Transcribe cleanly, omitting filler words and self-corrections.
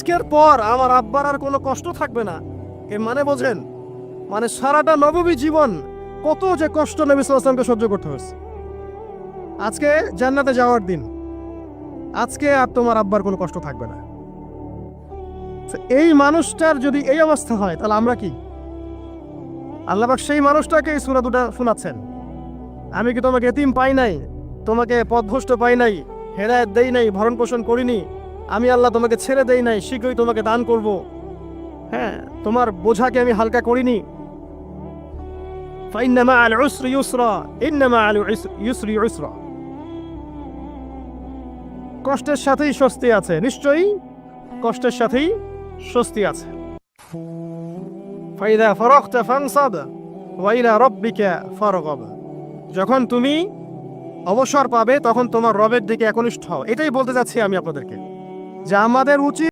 আজকের পর আমার আব্বার আর কোনো কষ্ট থাকবে না, এ মানে বোঝেন? মানে সারাটা নববী জীবন কত যে কষ্ট নবী সাল্লাল্লাহু আলাইহি ওয়াসাল্লামকে সহ্য করতে হয়েছে। আজকে জান্নাতে যাওয়ার দিন, আজকে আর তোমার আব্বার কোনো কষ্ট থাকবে না। এই মানুষটার যদি এই অবস্থা হয় তাহলে আমরা কি? আল্লাহ পাক সেই মানুষটাকে এই সূরা দুটো শোনাচ্ছেন, আমি কি তোমাকে এতিম পাই নাই, তোমাকে পথভ্রষ্ট পাই নাই, হেদায়েত দেই নাই, ভরণ পোষণ করিনি, আমি আল্লাহ তোমাকে ছেড়ে দেই নাই, শীঘ্রই তোমাকে দান করব, হ্যাঁ তোমার বোঝাকে আমি হালকা করিনি। ফাইন্না মাআল উসরি ইউসরা, ইন্না মাআল ইউসরি ইউসরা। কষ্টের সাথেই স্বস্তি আছে, নিশ্চয়ই কষ্টের সাথেই স্বস্তি আছে। ফাইদা ফারাগতা ফানসাব ওয়া ইলা রাব্বিকা ফারগাব। যখন তুমি অবসর পাবে তখন তোমার রবের দিকে একনিষ্ঠ হও। এটাই বলতে চাচ্ছি আমি আপনাদেরকে, যে আমাদের উচিত